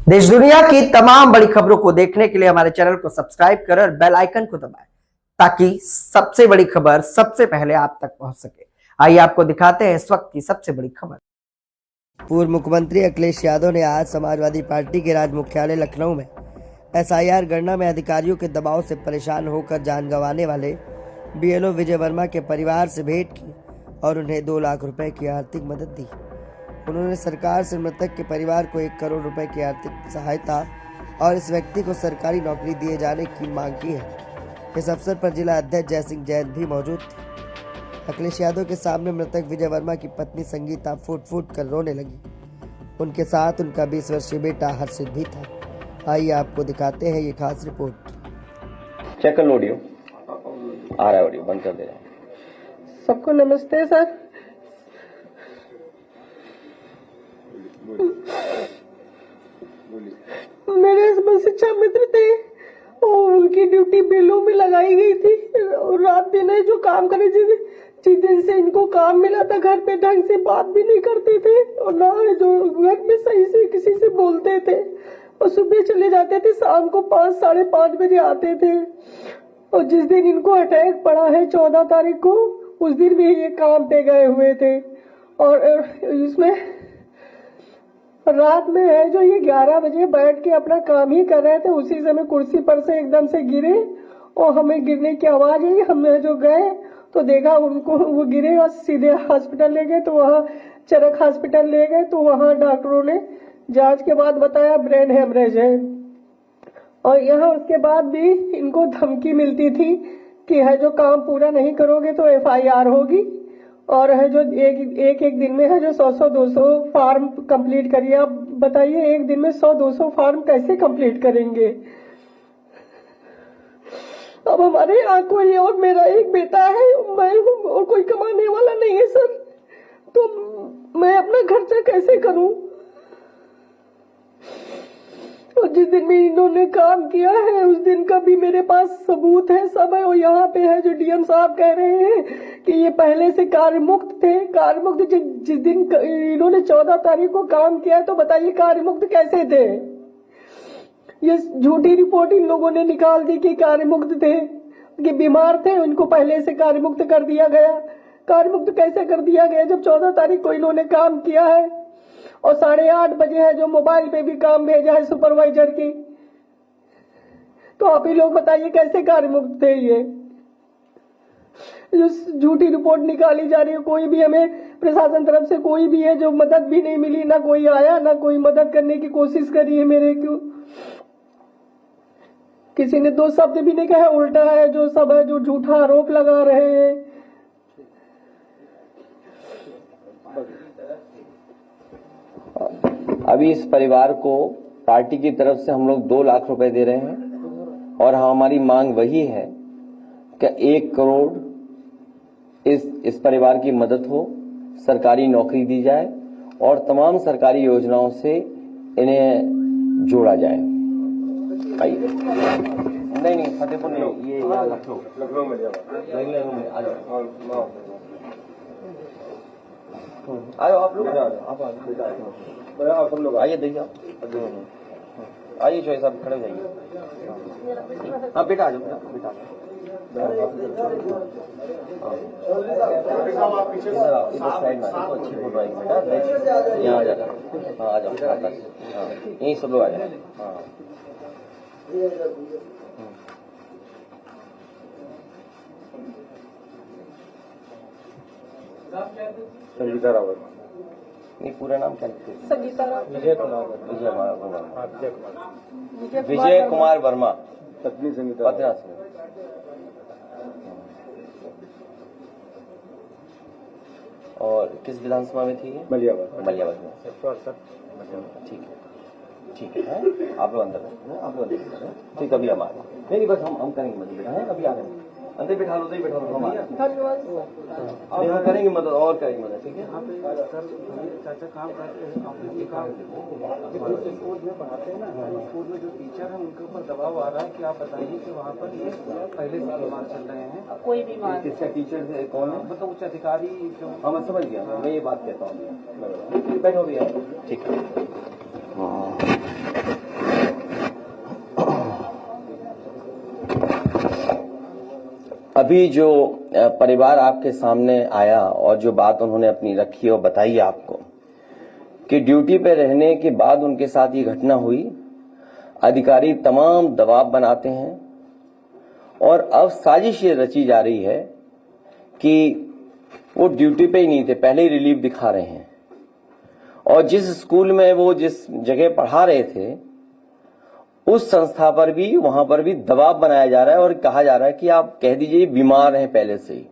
देश दुनिया की तमाम बड़ी खबरों को देखने के लिए हमारे चैनल को सब्सक्राइब करें और बेल आइकन को दबाएं ताकि सबसे बड़ी खबर सबसे पहले आप तक पहुंच सके। आइए आपको दिखाते हैं इस वक्त की सबसे बड़ी खबर। पूर्व मुख्यमंत्री अखिलेश यादव ने आज समाजवादी पार्टी के राज्य मुख्यालय लखनऊ में SIR गणना में अधिकारियों के दबाव से परेशान होकर जान गंवाने वाले BLO विजय वर्मा के परिवार से भेंट की और उन्हें 2 लाख रुपए की आर्थिक मदद दी। उन्होंने सरकार से मृतक के परिवार को 1 करोड़ रुपए की आर्थिक सहायता और इस व्यक्ति को सरकारी नौकरी दिए जाने की मांग की है। इस अवसर पर जिला अध्यक्ष जयसिंह जैन भी मौजूद थे। अखिलेश यादव के सामने मृतक विजय वर्मा की पत्नी संगीता फूट फूट कर रोने लगी। उनके साथ उनका 20 वर्षीय बेटा हर्षित भी था। आइए आपको दिखाते हैं ये खास रिपोर्ट। चेक कर लो ऑडियो, आ रहा है ऑडियो, बंद कर दे रहा हूं। सबको नमस्ते सर। मेरे हस्बैंड शिक्षा मित्र थे और उनकी ड्यूटी बेलों में लगाई गई थी और रात दिन जो काम करे जिस दिन से इनको काम मिला था घर पे ढंग से बात भी नहीं करते थे और ना जो घर में सही से किसी से बोलते थे और सुबह चले जाते थे, शाम को 5 साढ़े 5 बजे आते थे। और जिस दिन इनको अटैक पड़ा है 14 तारीख को, उस दिन भी ये काम पे गए हुए थे और इसमें रात में है जो ये 11 बजे बैठ के अपना काम ही कर रहे थे, उसी समय कुर्सी पर से एकदम से गिरे और हमें गिरने की आवाज आई। हमें जो गए तो देखा उनको वो गिरे और सीधे हॉस्पिटल ले गए, तो वहाँ चरक हॉस्पिटल ले गए तो वहाँ डॉक्टरों ने जांच के बाद बताया ब्रेन हेमरेज है। और यहाँ उसके बाद भी इनको धमकी मिलती थी कि है जो काम पूरा नहीं करोगे तो FIR होगी और है जो एक दिन में है जो 100-200 फार्म कंप्लीट करिए। आप बताइए एक दिन में 100-200 फार्म कैसे कंप्लीट करेंगे। अब हमारे यहाँ कोई और मेरा एक बेटा है, मैं हूँ और कोई कमाने वाला नहीं है सर, तो मैं अपना खर्चा कैसे करूं। और जिस दिन भी इन्होंने काम किया है उस दिन का भी मेरे पास सबूत है सब है। और यहाँ पे है जो DM साहब कह रहे हैं कि ये पहले से कार्य मुक्त थे। कार्य मुक्त जिस दिन इन्होंने 14 तारीख को काम किया है तो बताइए कार्य मुक्त कैसे थे। ये झूठी रिपोर्ट इन लोगों ने निकाल दी कि कार्य मुक्त थे, कि बीमार थे, उनको पहले से कार्य मुक्त कर दिया गया। कार्य मुक्त कैसे कर दिया गया जब 14 तारीख को इन्होंने काम किया है और 8:30 बजे है जो मोबाइल पे भी काम भेजा है सुपरवाइजर की। तो आप ही लोग बताइए कैसे कार्य मुक्त थे। ये जो झूठी रिपोर्ट निकाली जा रही है, कोई भी हमें प्रशासन तरफ से कोई भी है जो मदद भी नहीं मिली, ना कोई आया ना कोई मदद करने की कोशिश करी है। मेरे क्यों किसी ने 2 शब्द भी नहीं कहा, उल्टा है जो सब है जो झूठा आरोप लगा रहे हैं। अभी इस परिवार को पार्टी की तरफ से हम लोग 2 लाख रुपए दे रहे हैं और हमारी मांग वही है कि 1 करोड़ इस परिवार की मदद हो, सरकारी नौकरी दी जाए और तमाम सरकारी योजनाओं से इन्हें जोड़ा जाए। नहीं फतेहपुर नहीं, ये लखनऊ में आ जाओ आप लोग, आप सब लोग आइए, देखिए आइए चौधरी साहब खड़े हो जाइए। हाँ बेटा आ जाओ, बेटा इधर साइड में अच्छी फोटो आएगी बेटा, यहाँ आ जाओ। हाँ आ जाओ, हाँ यहीं सब लोग आ जाए। हाँ संगीता रावत। नहीं पूरा नाम क्या लिखते हैं? संगीता रावत। विजय कुमार वर्मा, पत्नी संगीता रावत। और किस विधानसभा में थी? मलियाबाद में। ठीक है आप लोग अंदर ठीक, अभी हम आ रहे हैं। नहीं बस हम करेंगे मदद बेटा, है अभी आ रहे हैं, अंदर बैठा लो, बैठा लो, हम आ रहे हैं। धन्यवाद। हम करेंगे मदद और करेंगे मदद, ठीक है। चाचा काम करते हैं, स्कूल में पढ़ाते हैं ना, स्कूल में जो टीचर है उनके ऊपर दबाव आ रहा है कि आप बताइए कि वहाँ पर ये पहले से बीमार चल रहे हैं। कोई बीमार किसका टीचर है, कौन है? मतलब उच्च अधिकारी जो। हाँ मैं समझ गया, मैं ये बात कहता हूँ। बैठो भैया, ठीक है। अभी जो परिवार आपके सामने आया और जो बात उन्होंने अपनी रखी और बताई आपको कि ड्यूटी पे रहने के बाद उनके साथ ये घटना हुई, अधिकारी तमाम दबाव बनाते हैं और अब साजिश ये रची जा रही है कि वो ड्यूटी पे ही नहीं थे, पहले ही रिलीफ दिखा रहे हैं और जिस स्कूल में वो जिस जगह पढ़ा रहे थे उस संस्था पर भी, वहां पर भी दबाव बनाया जा रहा है और कहा जा रहा है कि आप कह दीजिए बीमार हैं पहले से ही।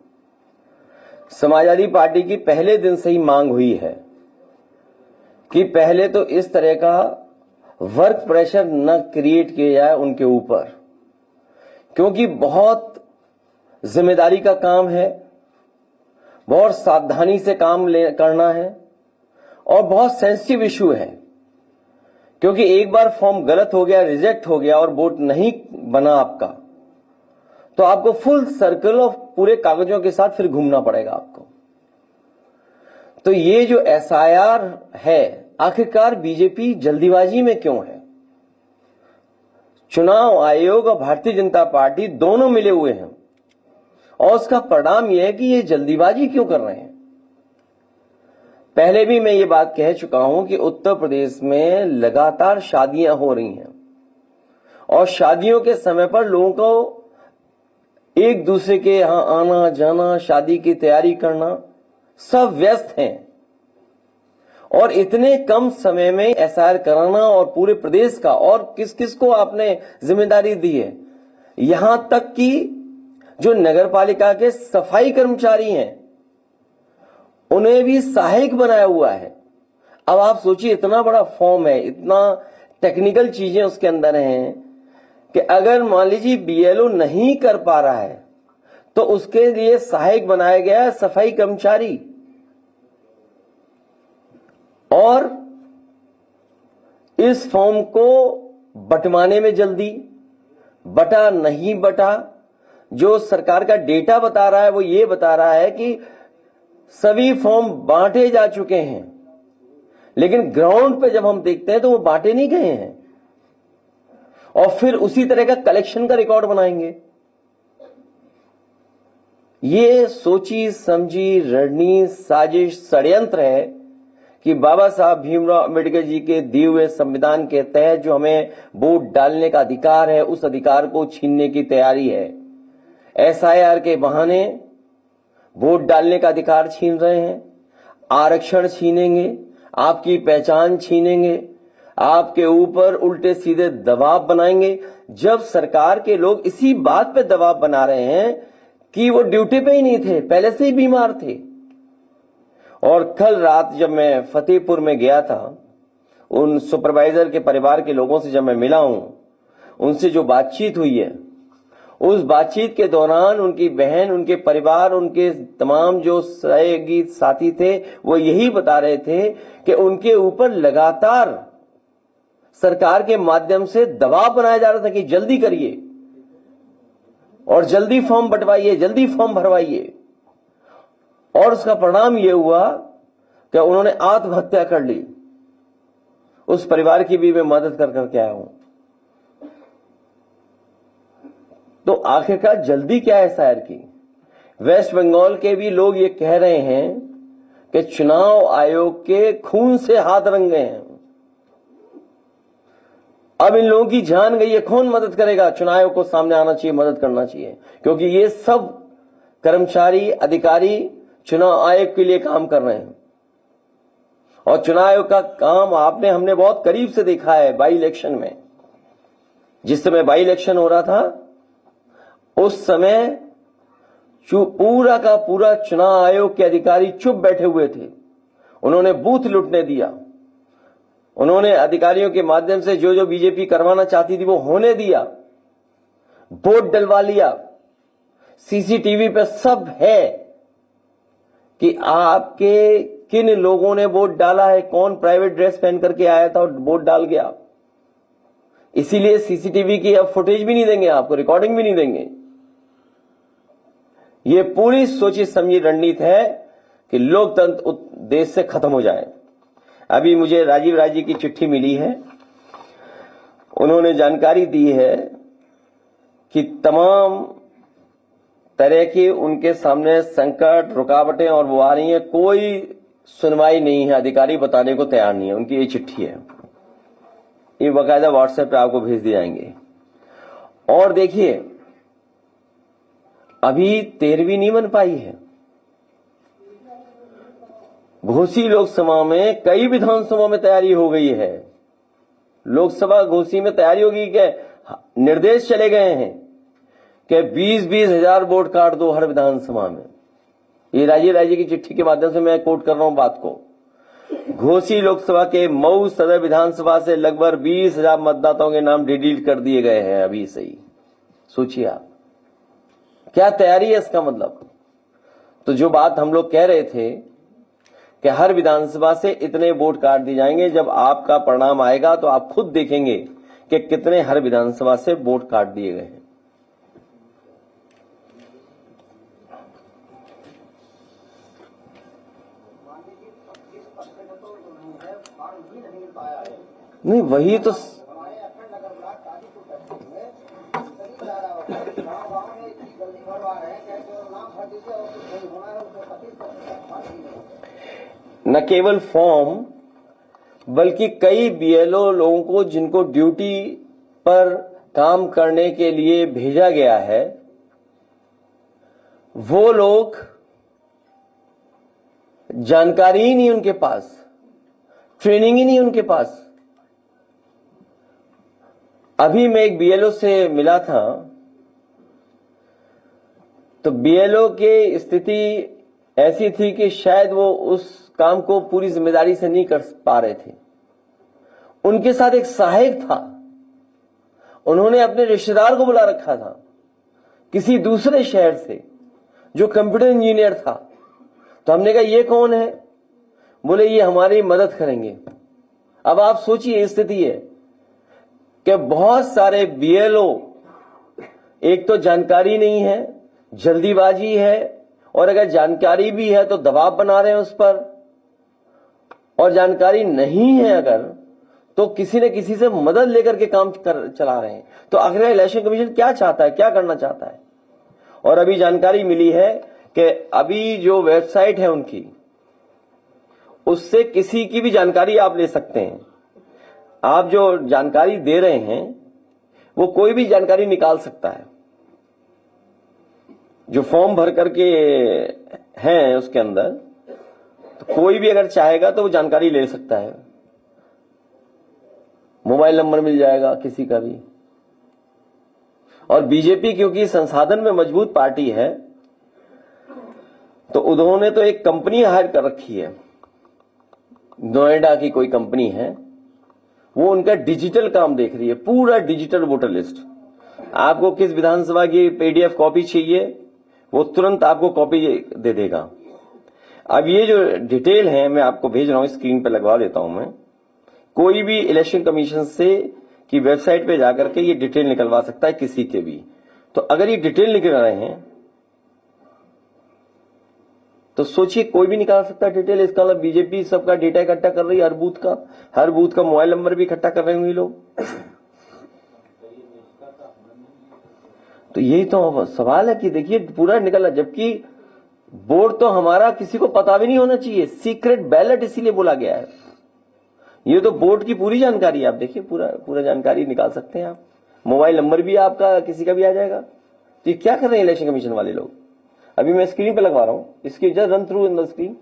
समाजवादी पार्टी की पहले दिन से ही मांग हुई है कि पहले तो इस तरह का वर्क प्रेशर न क्रिएट किया जाए उनके ऊपर, क्योंकि बहुत जिम्मेदारी का काम है, बहुत सावधानी से काम करना है और बहुत सेंसिटिव इशू है, क्योंकि एक बार फॉर्म गलत हो गया, रिजेक्ट हो गया और वोट नहीं बना आपका, तो आपको फुल सर्कल ऑफ पूरे कागजों के साथ फिर घूमना पड़ेगा आपको। तो ये जो एसआईआर है, आखिरकार बीजेपी जल्दीबाजी में क्यों है? चुनाव आयोग और भारतीय जनता पार्टी दोनों मिले हुए हैं और उसका परिणाम यह है कि ये जल्दीबाजी क्यों कर रहे हैं। पहले भी मैं ये बात कह चुका हूं कि उत्तर प्रदेश में लगातार शादियां हो रही हैं और शादियों के समय पर लोगों को एक दूसरे के यहां आना जाना, शादी की तैयारी करना, सब व्यस्त हैं और इतने कम समय में एसआईआर कराना और पूरे प्रदेश का, और किस किस को आपने जिम्मेदारी दी है, यहां तक कि जो नगरपालिका के सफाई कर्मचारी हैं उन्हें भी सहायक बनाया हुआ है। अब आप सोचिए, इतना बड़ा फॉर्म है, इतना टेक्निकल चीजें उसके अंदर हैं कि अगर मान लीजिए बीएलओ नहीं कर पा रहा है तो उसके लिए सहायक बनाया गया है सफाई कर्मचारी। और इस फॉर्म को बंटवाने में जल्दी, बटा नहीं बटा, जो सरकार का डेटा बता रहा है वो ये बता रहा है कि सभी फॉर्म बांटे जा चुके हैं, लेकिन ग्राउंड पे जब हम देखते हैं तो वो बांटे नहीं गए हैं और फिर उसी तरह का कलेक्शन का रिकॉर्ड बनाएंगे। ये सोची समझी रणनीति, साजिश, षड्यंत्र है कि बाबा साहब भीमराव अंबेडकर जी के दिए हुए संविधान के तहत जो हमें वोट डालने का अधिकार है, उस अधिकार को छीनने की तैयारी है। एसआईआर के बहाने वोट डालने का अधिकार छीन रहे हैं, आरक्षण छीनेंगे, आपकी पहचान छीनेंगे, आपके ऊपर उल्टे सीधे दबाव बनाएंगे। जब सरकार के लोग इसी बात पे दबाव बना रहे हैं कि वो ड्यूटी पे ही नहीं थे, पहले से ही बीमार थे। और कल रात जब मैं फतेहपुर में गया था, उन सुपरवाइजर के परिवार के लोगों से जब मैं मिला हूं, उनसे जो बातचीत हुई है, उस बातचीत के दौरान उनकी बहन, उनके परिवार, उनके तमाम जो सहयोगी साथी थे, वो यही बता रहे थे कि उनके ऊपर लगातार सरकार के माध्यम से दबाव बनाया जा रहा था कि जल्दी करिए और जल्दी फॉर्म बंटवाइए, जल्दी फॉर्म भरवाइए। और उसका परिणाम यह हुआ कि उन्होंने आत्महत्या कर ली। उस परिवार की भी मैं मदद कर करके आया हूं। तो आखिरकार जल्दी क्या है एसआईआर की? वेस्ट बंगाल के भी लोग ये कह रहे हैं कि चुनाव आयोग के खून से हाथ रंग गए हैं। अब इन लोगों की जान गई है, कौन मदद करेगा? चुनाव आयोग को सामने आना चाहिए, मदद करना चाहिए, क्योंकि ये सब कर्मचारी, अधिकारी चुनाव आयोग के लिए काम कर रहे हैं। और चुनाव आयोग का काम हमने बहुत करीब से देखा है बाई इलेक्शन में। जिस समय बाई इलेक्शन हो रहा था उस समय पूरा का पूरा चुनाव आयोग के अधिकारी चुप बैठे हुए थे। उन्होंने बूथ लूटने दिया, उन्होंने अधिकारियों के माध्यम से जो जो बीजेपी करवाना चाहती थी वो होने दिया, वोट डलवा लिया। सीसीटीवी पे सब है कि आपके किन लोगों ने वोट डाला है, कौन प्राइवेट ड्रेस पहन करके आया था और वोट डाल गया। इसीलिए सीसीटीवी की अब फुटेज भी नहीं देंगे आपको, रिकॉर्डिंग भी नहीं देंगे। ये पूरी सोची समझी रणनीति है कि लोकतंत्र देश से खत्म हो जाए। अभी मुझे राजीव राय जी की चिट्ठी मिली है, उन्होंने जानकारी दी है कि तमाम तरह की उनके सामने संकट, रुकावटें और वो आ रही हैं, कोई सुनवाई नहीं है, अधिकारी बताने को तैयार नहीं है। उनकी ये चिट्ठी है, ये बाकायदा व्हाट्सएप पे आपको भेज दिए जाएंगे। और देखिए, अभी 13वीं नहीं बन पाई है। घोसी लोकसभा में, कई विधानसभा में तैयारी हो गई है। लोकसभा घोसी में तैयारी होगी कि निर्देश चले गए हैं कि 20-20 हजार वोट काट दो हर विधानसभा में। ये राज्य की चिट्ठी के माध्यम से मैं कोट कर रहा हूं बात को। घोसी लोकसभा के मऊ सदर विधानसभा से लगभग 20,000 मतदाताओं के नाम डिलीट कर दिए गए हैं अभी से ही। सोचिए आप, क्या तैयारी है इसका मतलब। तो जो बात हम लोग कह रहे थे कि हर विधानसभा से इतने वोट काट दिए जाएंगे, जब आपका परिणाम आएगा तो आप खुद देखेंगे कि कितने हर विधानसभा से वोट काट दिए गए हैं। नहीं, वही तो न केवल फॉर्म बल्कि कई बीएलओ लोगों को जिनको ड्यूटी पर काम करने के लिए भेजा गया है, वो लोग जानकारी ही नहीं उनके पास, ट्रेनिंग ही नहीं उनके पास। अभी मैं एक बीएलओ से मिला था, तो बीएलओ की स्थिति ऐसी थी कि शायद वो उस काम को पूरी जिम्मेदारी से नहीं कर पा रहे थे। उनके साथ एक सहायक था, उन्होंने अपने रिश्तेदार को बुला रखा था किसी दूसरे शहर से, जो कंप्यूटर इंजीनियर था। तो हमने कहा ये कौन है? बोले ये हमारी मदद करेंगे। अब आप सोचिए, स्थिति है कि बहुत सारे बीएलओ, एक तो जानकारी नहीं है, जल्दीबाजी है, और अगर जानकारी भी है तो दबाव बना रहे हैं उस पर, और जानकारी नहीं है अगर तो किसी न किसी से मदद लेकर के काम चला रहे हैं। तो आखिर इलेक्शन कमीशन क्या चाहता है, क्या करना चाहता है? और अभी जानकारी मिली है कि अभी जो वेबसाइट है उनकी, उससे किसी की भी जानकारी आप ले सकते हैं। आप जो जानकारी दे रहे हैं वो कोई भी जानकारी निकाल सकता है। जो फॉर्म भर करके हैं उसके अंदर, तो कोई भी अगर चाहेगा तो वो जानकारी ले सकता है। मोबाइल नंबर मिल जाएगा किसी का भी। और बीजेपी क्योंकि संसाधन में मजबूत पार्टी है, तो उन्होंने तो एक कंपनी हायर कर रखी है, नोएडा की कोई कंपनी है, वो उनका डिजिटल काम देख रही है, पूरा डिजिटल वोटर लिस्ट। आपको किस विधानसभा की पीडीएफ कॉपी चाहिए, वो तुरंत आपको कॉपी दे देगा। अब ये जो डिटेल है मैं आपको भेज रहा हूं, स्क्रीन पे लगवा देता हूं मैं। कोई भी इलेक्शन कमीशन से की वेबसाइट पे जाकर के ये डिटेल निकलवा सकता है किसी के भी। तो अगर ये डिटेल निकल रहे हैं तो सोचिए, कोई भी निकाल सकता है डिटेल। इसका मतलब बीजेपी सबका डेटा इकट्ठा कर रही है, हर बूथ का मोबाइल नंबर भी इकट्ठा कर रहे होंगे लोग। तो यही तो सवाल है कि देखिए पूरा निकला, जबकि बोर्ड तो हमारा किसी को पता भी नहीं होना चाहिए, सीक्रेट बैलेट इसीलिए बोला गया है। ये तो बोर्ड की पूरी जानकारी है, आप देखिए पूरा जानकारी निकाल सकते हैं आप। मोबाइल नंबर भी आपका किसी का भी आ जाएगा। तो ये क्या कर रहे हैं इलेक्शन कमीशन वाले लोग? अभी मैं स्क्रीन पे लगवा रहा हूं, इसकी just run through in the screen.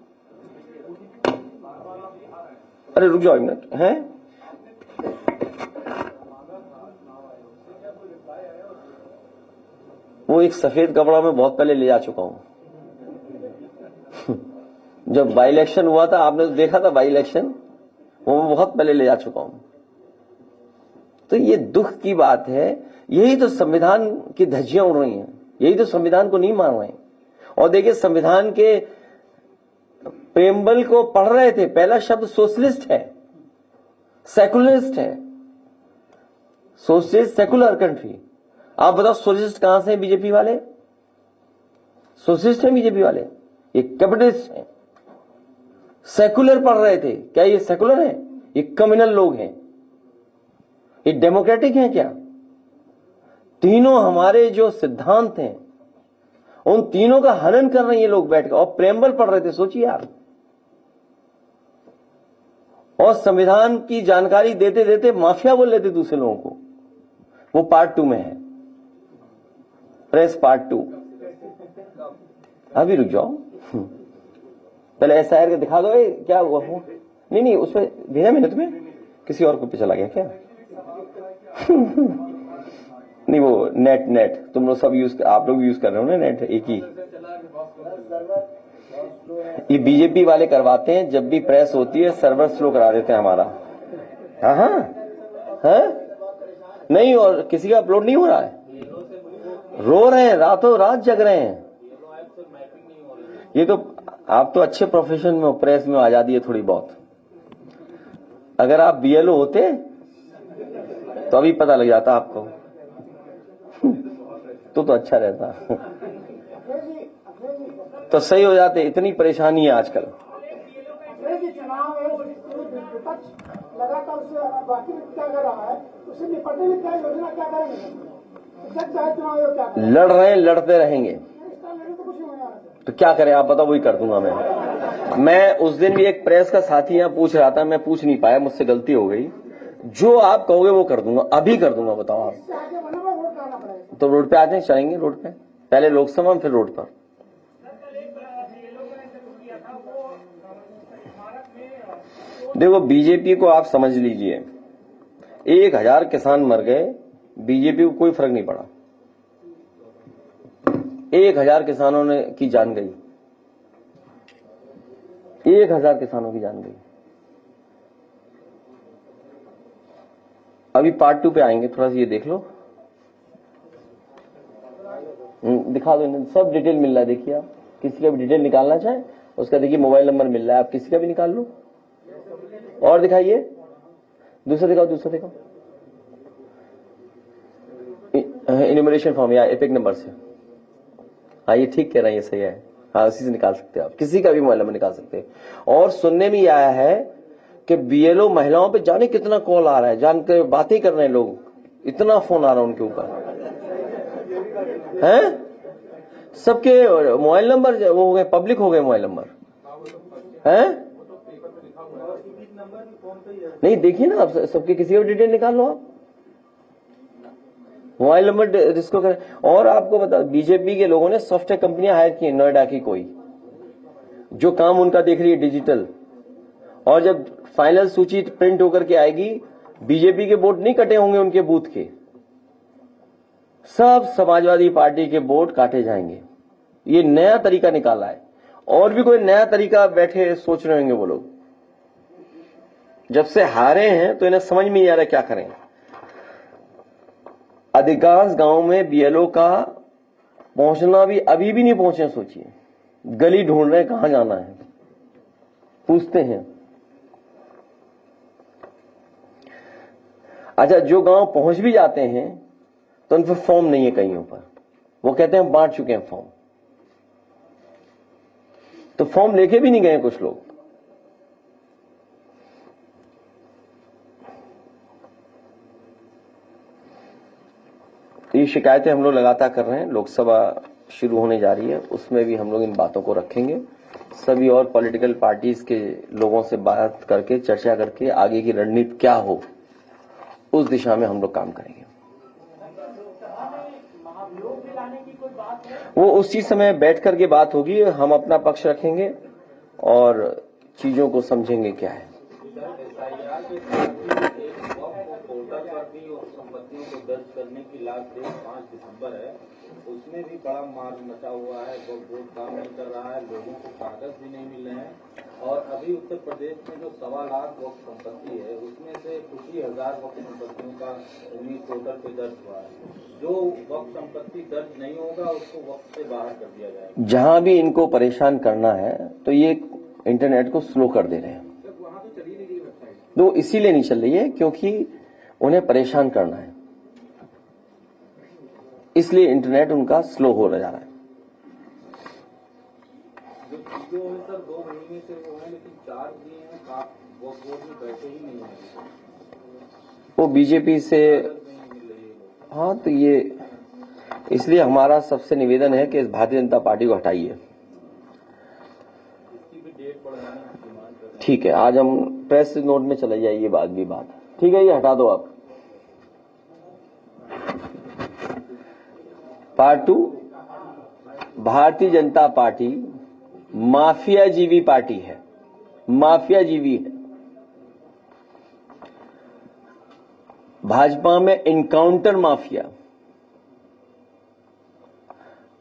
अरे रुक जाओ एक मिनट, है वो एक सफेद कपड़ा में बहुत पहले ले जा चुका हूं। जब बाई इलेक्शन हुआ था, आपने तो देखा था बाई इलेक्शन, वो मैं बहुत पहले ले जा चुका हूं। तो ये दुख की बात है, यही तो संविधान की धज्जियां उड़ रही हैं, यही तो संविधान को नहीं मान रहे हैं। और देखिए, संविधान के प्रेम्बल को पढ़ रहे थे, पहला शब्द सोशलिस्ट है, सेकुलरिस्ट है। Socialist secular country. आप बताओ सोशलिस्ट कहां से हैं बीजेपी वाले? सोशलिस्ट हैं बीजेपी वाले, ये कैपिटलिस्ट हैं। सेकुलर पढ़ रहे थे, क्या ये सेकुलर है? ये कम्युनल लोग हैं। ये डेमोक्रेटिक हैं क्या? तीनों हमारे जो सिद्धांत हैं उन तीनों का हनन कर रहे हैं ये लोग बैठकर, और प्रेम्बल पढ़ रहे थे, सोचिए आप। और संविधान की जानकारी देते देते माफिया बोल रहे थे दूसरे लोगों को। वो पार्ट 2 में है, प्रेस पार्ट 2। अभी रुक जाओ, पहले एसआईआर का दिखा दो। क्या हुआ हो? नहीं उसमें भेजा मैंने तुम्हें, किसी और को पे चला गया क्या? नहीं वो नेट तुम लोग सब आप लोग यूज कर रहे हो ना नेट, एक ही। ये बीजेपी वाले करवाते हैं, जब भी प्रेस होती है सर्वर स्लो करा देते हैं हमारा। हाँ नहीं, और किसी का अपलोड नहीं हो रहा है, रो रहे हैं, रातों रात जग रहे हैं। ये तो आप तो अच्छे प्रोफेशन में हो, प्रेस में आजादी है थोड़ी बहुत। अगर आप बीएलओ होते तो अभी पता लग जाता आपको, तो अच्छा रहता। तो सही हो जाते, इतनी परेशानी है आजकल। लगातार बाकी क्या कर रहा है, उससे निपटने में क्या योजना, क्या करेंगे? लड़ रहे हैं, लड़ते रहेंगे। तो क्या करें आप बताओ, वही कर दूंगा मैं उस दिन भी एक प्रेस का साथी यहाँ पूछ रहा था, मैं पूछ नहीं पाया, मुझसे गलती हो गई। जो आप कहोगे वो कर दूंगा, अभी कर दूंगा, बताओ आप। तो रोड पे आ जाए, चलेंगे रोड पे, पहले लोकसभा में फिर रोड पर। देखो बीजेपी को आप समझ लीजिए, 1000 किसान मर गए, बीजेपी को कोई फर्क नहीं पड़ा। 1000 किसानों ने की जान गई, 1000 किसानों की जान गई। अभी पार्ट 2 पे आएंगे, थोड़ा सा ये देख लो, दिखा दो, सब डिटेल मिल रहा है। देखिए आप किसी का भी डिटेल निकालना चाहे उसका, देखिए मोबाइल नंबर मिल रहा है, आप किसी का भी निकाल लो। और दिखाइए, दूसरा दिखाओ, इन्यूमरेशन फॉर्म या एपिक नंबर से। हाँ ये ठीक कह रहे हैं, ये सही है। हाँ उसी से निकाल सकते हैं आप, किसी का भी मोबाइल नंबर निकाल सकते हैं। और सुनने में आया है कि बीएलओ महिलाओं पे जाने कितना कॉल आ रहा है, जानकर बातें कर रहे हैं लोग, इतना फोन आ रहा है उनके ऊपर हैं। सबके मोबाइल नंबर वो हो गए, पब्लिक हो गए मोबाइल नंबर हैं। नहीं देखिए ना आप, सबके किसी का डिटेल निकाल लो आप, मोबाइल नंबर जिसको करें। और आपको बता, बीजेपी के लोगों ने सॉफ्टवेयर कंपनियां हायर की, नोएडा की कोई, जो काम उनका देख रही है डिजिटल। और जब फाइनल सूची प्रिंट होकर के आएगी, बीजेपी के वोट नहीं कटे होंगे उनके बूथ के, सब समाजवादी पार्टी के वोट काटे जाएंगे। ये नया तरीका निकाला है, और भी कोई नया तरीका बैठे सोच रहे होंगे वो लोग। जब से हारे हैं तो इन्हें समझ में नहीं आ रहा क्या करें। अधिकांश गांव में बीएलओ का पहुंचना भी अभी भी नहीं पहुंचे, सोचिए, गली ढूंढ रहे हैं कहां जाना है, पूछते हैं। अच्छा, जो गांव पहुंच भी जाते हैं तो उन पर फॉर्म नहीं है कहीं पर, वो कहते हैं बांट चुके हैं फॉर्म, तो फॉर्म लेके भी नहीं गए कुछ लोग। ये शिकायतें हम लोग लगातार कर रहे हैं। लोकसभा शुरू होने जा रही है, उसमें भी हम लोग इन बातों को रखेंगे। सभी और पॉलिटिकल पार्टीज के लोगों से बात करके, चर्चा करके आगे की रणनीति क्या हो, उस दिशा में हम लोग काम करेंगे। वो उसी समय बैठ करके बात होगी, हम अपना पक्ष रखेंगे और चीजों को समझेंगे क्या है। संपत्तियों को दर्ज करने की लास्ट डेट 5 दिसंबर है, उसमें भी बड़ा मार मचा हुआ है। बोर्ड काम नहीं कर रहा है, लोगों को कागज भी नहीं मिल रहे हैं। और अभी उत्तर प्रदेश में जो 1.25 लाख वक्फ संपत्ति है, उसमें से कुछ ही हजार वक्फ संपत्तियों का उम्मीद पोर्टल पे दर्ज हुआ है। जो वक्फ संपत्ति दर्ज नहीं होगा उसको वक्फ से बाहर कर दिया जाएगा। जहां भी इनको परेशान करना है तो ये इंटरनेट को स्लो कर दे रहे हैं। वहां तो चली नहीं रही वेबसाइट, तो इसीलिए नहीं चल रही है क्योंकि उन्हें परेशान करना है, इसलिए इंटरनेट उनका स्लो हो जा रहा है। जो है सर 2 महीने से वो है, लेकिन चार्ज दिए हैं, आप वो बोर्ड में बैठे ही नहीं है। वो बीजेपी से, हाँ तो ये इसलिए हमारा सबसे निवेदन है कि इस भारतीय जनता पार्टी को हटाइए। ठीक है, आज हम प्रेस नोट में चले जाइए, बात भी बात। ठीक है, ये हटा दो आप। Part 2, Bharatiya Janata party माफियाजीवी party है, माफियाजीवी है। भाजपा में इनकाउंटर माफिया,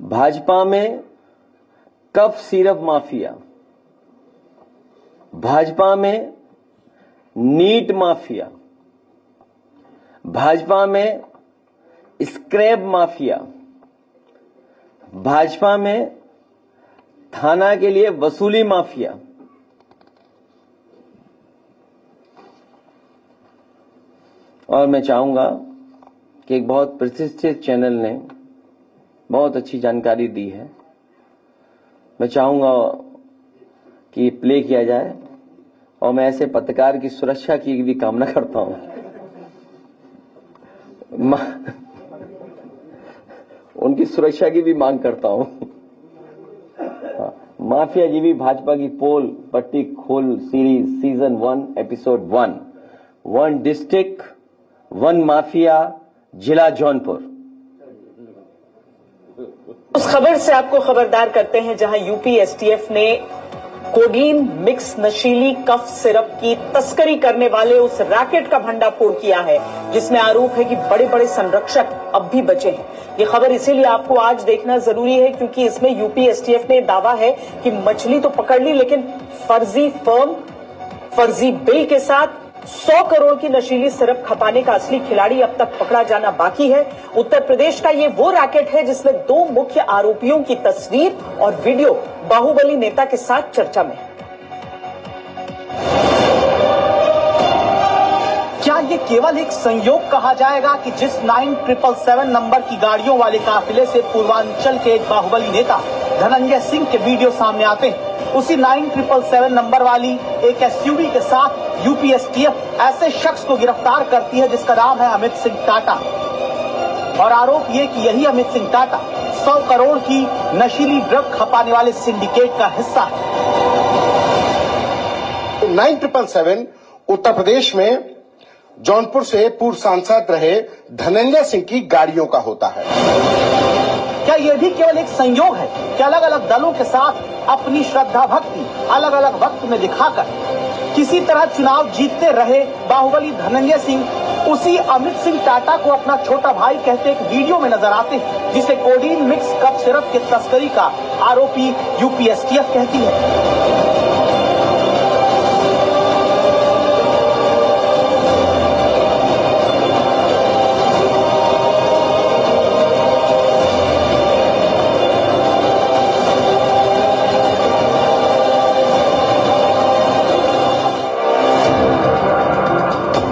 भाजपा में कफ सिरप माफिया, भाजपा में नीट माफिया, भाजपा में स्क्रैप माफिया, भाजपा में थाना के लिए वसूली माफिया, और मैं चाहूंगा कि एक बहुत प्रतिष्ठित चैनल ने बहुत अच्छी जानकारी दी है, मैं चाहूंगा कि प्ले किया जाए, और मैं ऐसे पत्रकार की सुरक्षा की भी कामना करता हूं। उनकी सुरक्षा की भी मांग करता हूं। माफियाजीवी भाजपा की पोल पट्टी खोल series season 1 episode 1, 1 district 1 mafia, जिला जौनपुर। उस खबर से आपको खबरदार करते हैं जहां यूपी एसटीएफ ने कोडीन मिक्स नशीली कफ सिरप की तस्करी करने वाले उस रैकेट का भंडाफोड़ किया है, जिसमें आरोप है कि बड़े बड़े संरक्षक अब भी बचे हैं। ये खबर इसीलिए आपको आज देखना जरूरी है क्योंकि इसमें यूपी एसटीएफ ने दावा है कि मछली तो पकड़ ली, लेकिन फर्जी फर्म, फर्जी बिल के साथ 100 करोड़ की नशीली सिरप खपाने का असली खिलाड़ी अब तक पकड़ा जाना बाकी है। उत्तर प्रदेश का ये वो रैकेट है जिसमें 2 मुख्य आरोपियों की तस्वीर और वीडियो बाहुबली नेता के साथ चर्चा में है। क्या ये केवल एक संयोग कहा जाएगा कि जिस 9777 नंबर की गाड़ियों वाले काफिले से पूर्वांचल के एक बाहुबली नेता धनंजय सिंह के वीडियो सामने आते हैं, उसी 9777 नंबर वाली एक एसयूवी के साथ यूपी एसटीएफ ऐसे शख्स को गिरफ्तार करती है जिसका नाम है अमित सिंह टाटा, और आरोप ये कि यही अमित सिंह टाटा 100 करोड़ की नशीली ड्रग खपाने वाले सिंडिकेट का हिस्सा है। 9777 उत्तर प्रदेश में जौनपुर से पूर्व सांसद रहे धनंजय सिंह की गाड़ियों का होता है। क्या यह भी केवल एक संयोग है कि अलग अलग दलों के साथ अपनी श्रद्धा भक्ति अलग अलग वक्त में दिखाकर किसी तरह चुनाव जीतते रहे बाहुबली धनंजय सिंह उसी अमित सिंह टाटा को अपना छोटा भाई कहते एक वीडियो में नजर आते हैं, जिसे कोडीन मिक्स कफ सिरप के तस्करी का आरोपी यूपी एसटीएफ कहती है।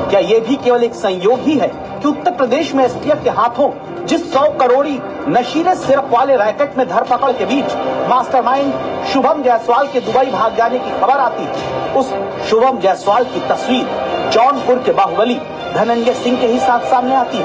क्या ये भी केवल एक संयोग ही है कि उत्तर प्रदेश में एसटीएफ के हाथों जिस 100 करोड़ी नशीले सिरप वाले रैकेट में धरपकड़ के बीच मास्टरमाइंड शुभम जायसवाल के दुबई भाग जाने की खबर आती है, उस शुभम जायसवाल की तस्वीर जौनपुर के बाहुबली धनंजय सिंह के ही साथ सामने आती है।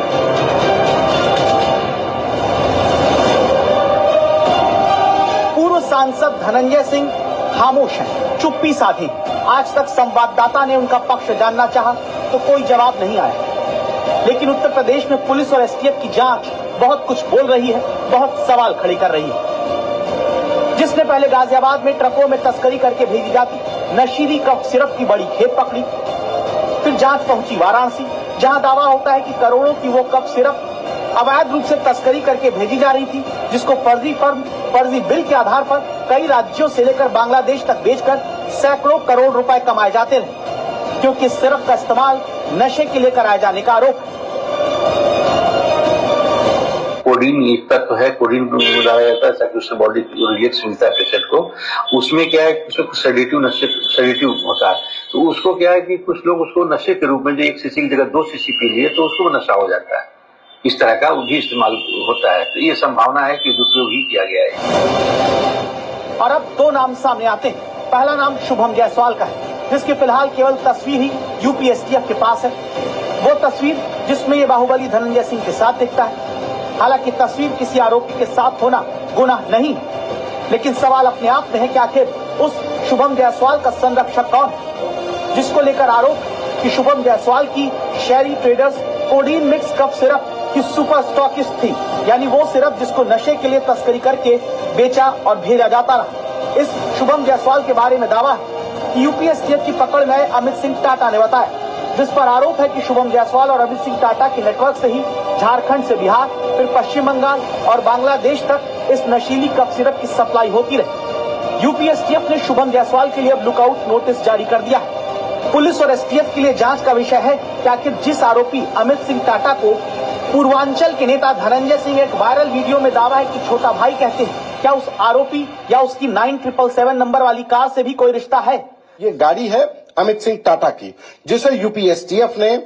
पूर्व सांसद धनंजय सिंह खामोश हैं, चुप्पी साधी। आज तक संवाददाता ने उनका पक्ष जानना चाहा तो कोई जवाब नहीं आया, लेकिन उत्तर प्रदेश में पुलिस और एसटीएफ की जांच बहुत कुछ बोल रही है, बहुत सवाल खड़े कर रही है। जिसने पहले गाजियाबाद में ट्रकों में तस्करी करके भेजी जाती नशीली कफ सिरप की बड़ी खेप पकड़ी, फिर जांच पहुंची वाराणसी, जहां दावा होता है कि करोड़ों की वो कफ सिरप अवैध रूप से तस्करी करके भेजी जा रही थी, जिसको फर्जी फर्म, फर्जी बिल के आधार पर कई राज्यों से लेकर बांग्लादेश तक बेचकर सैकड़ों करोड़ रुपए कमाए जाते रहे, क्योंकि इस सिरप का इस्तेमाल नशे के लिए कराए जाने का आरोप है। कोडीन एक तत्व है, कोडीन को मिलाया जाता है ताकि उससे बॉडी रिएक्ट मिलता है पेशेंट को। उसमें क्या है, उसमें सेडेटिव होता है, तो उसको क्या है कि कुछ लोग उसको नशे के रूप में जो 1 सीसी की जगह 2 सीसी पी लिए तो उसको नशा हो जाता है। इस तरह का भी इस्तेमाल होता है, तो ये संभावना है कि दुरुपयोग ही किया गया है। और अब 2 नाम सामने आते हैं। पहला नाम शुभम जायसवाल का है, जिसकी फिलहाल केवल तस्वीर ही यूपी एसटीएफ के पास है। वो तस्वीर जिसमें ये बाहुबली धनंजय सिंह के साथ दिखता है। हालांकि तस्वीर किसी आरोपी के साथ होना गुनाह नहीं, लेकिन सवाल अपने आप में है कि आखिर उस शुभम जायसवाल का संरक्षक कौन है, जिसको लेकर आरोप कि शुभम जायसवाल की Sheri traders codeine mix cough syrup की सुपर स्टॉकिस्ट थी, यानी वो सिरप जिसको नशे के लिए तस्करी करके बेचा और भेजा जाता रहा। इस शुभम जायसवाल के बारे में दावा है कि यूपीएसटीएफ की पकड़ में अमित सिंह टाटा ने बताया, जिस पर आरोप है कि शुभम जायसवाल और अमित सिंह टाटा के नेटवर्क से ही झारखंड से बिहार, फिर पश्चिम बंगाल और बांग्लादेश तक इस नशीली कफ सिरप की सप्लाई होती रही। यूपीएसटीएफ ने शुभम जायसवाल के लिए अब लुकआउट नोटिस जारी कर दिया है। पुलिस और एसटीएफ के लिए जांच का विषय है कि आखिर जिस आरोपी अमित सिंह टाटा को पूर्वांचल के नेता धनंजय सिंह एक वायरल वीडियो में दावा है कि छोटा भाई कहते हैं, क्या उस आरोपी या उसकी 9777 नंबर वाली कार से भी कोई रिश्ता है? ये गाड़ी है अमित सिंह टाटा की, जिसे यूपीएसटीएफ ने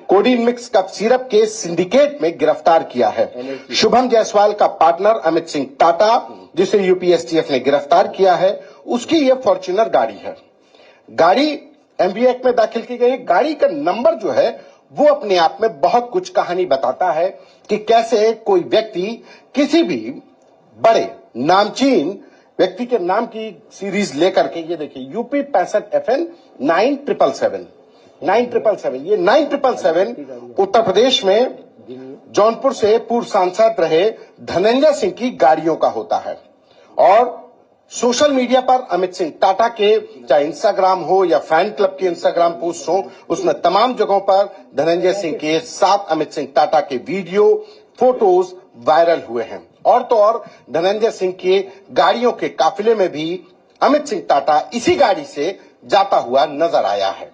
कोडीन मिक्स कफ सिरप के सिंडिकेट में गिरफ्तार किया है। शुभम जायसवाल का पार्टनर अमित सिंह टाटा, जिसे यूपीएसटीएफ ने गिरफ्तार किया है, उसकी ये फॉर्च्यूनर गाड़ी है। गाड़ी एमवी एक्ट में दाखिल की गई। गाड़ी का नंबर जो है वो अपने आप में बहुत कुछ कहानी बताता है कि कैसे कोई व्यक्ति किसी भी बड़े नामचीन व्यक्ति के नाम की सीरीज लेकर के, ये देखिए यूपी 65 FN 9777 ये 9777 उत्तर प्रदेश में जौनपुर से पूर्व सांसद रहे धनंजय सिंह की गाड़ियों का होता है। और सोशल मीडिया पर अमित सिंह टाटा के चाहे इंस्टाग्राम हो या फैन क्लब के इंस्टाग्राम पोस्ट हो, उसमें तमाम जगहों पर धनंजय सिंह के साथ अमित सिंह टाटा के वीडियो फोटोज वायरल हुए हैं। और तो और धनंजय सिंह के गाड़ियों के काफिले में भी अमित सिंह टाटा इसी गाड़ी से जाता हुआ नजर आया है।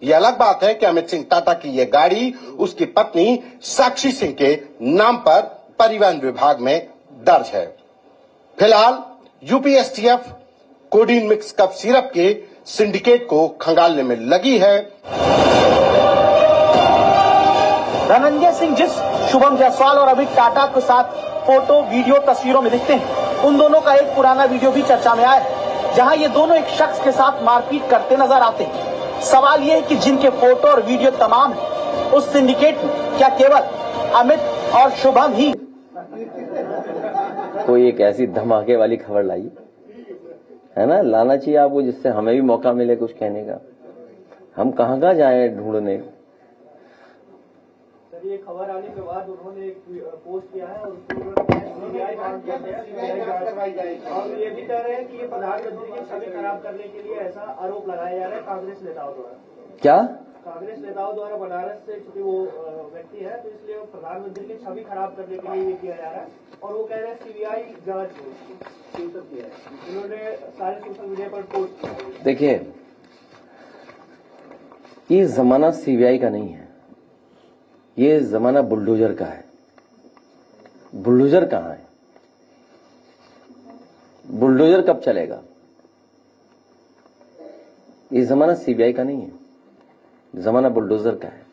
यह अलग बात है कि अमित सिंह टाटा की यह गाड़ी उसकी पत्नी साक्षी सिंह के नाम पर परिवहन विभाग में दर्ज है। फिलहाल UPSTF codeine mix cough syrup के सिंडिकेट को खंगालने में लगी है। धनंजय सिंह जिस शुभम जायसवाल और अमित टाटा के साथ फोटो वीडियो तस्वीरों में दिखते हैं, उन दोनों का एक पुराना वीडियो भी चर्चा में आया है, जहां ये दोनों एक शख्स के साथ मारपीट करते नजर आते हैं। सवाल ये है कि जिनके फोटो और वीडियो तमाम है उस सिंडिकेट में, क्या केवल अमित और शुभम ही? कोई एक ऐसी धमाके वाली खबर लाई है ना, लाना चाहिए आपको, जिससे हमें भी मौका मिले कुछ कहने का। हम कहाँ जाएं ढूंढने। सर, ये खबर आने के बाद उन्होंने एक पोस्ट किया है और सीबीआई जांच करते हैं और ये भी कह रहे हैं कि ये प्रधानमंत्री की छवि खराब करने के लिए ऐसा आरोप लगाया जा रहा है कांग्रेस नेताओं द्वारा। क्या कांग्रेस नेताओं द्वारा बनारस से चूंकि वो व्यक्ति है, तो इसलिए वो प्रधानमंत्री की छवि खराब करने के लिए ये किया जा रहा है और वो कह रहे हैं सीबीआई जांच हो किया है। उन्होंने सारे सोशल मीडिया पर पोस्ट किया। देखिए, ये जमाना सीबीआई का नहीं है, ये जमाना बुलडोजर का है। बुलडोजर कहां है? बुलडोजर कब चलेगा? ये जमाना सीबीआई का नहीं है, जमाना बुलडोजर का है।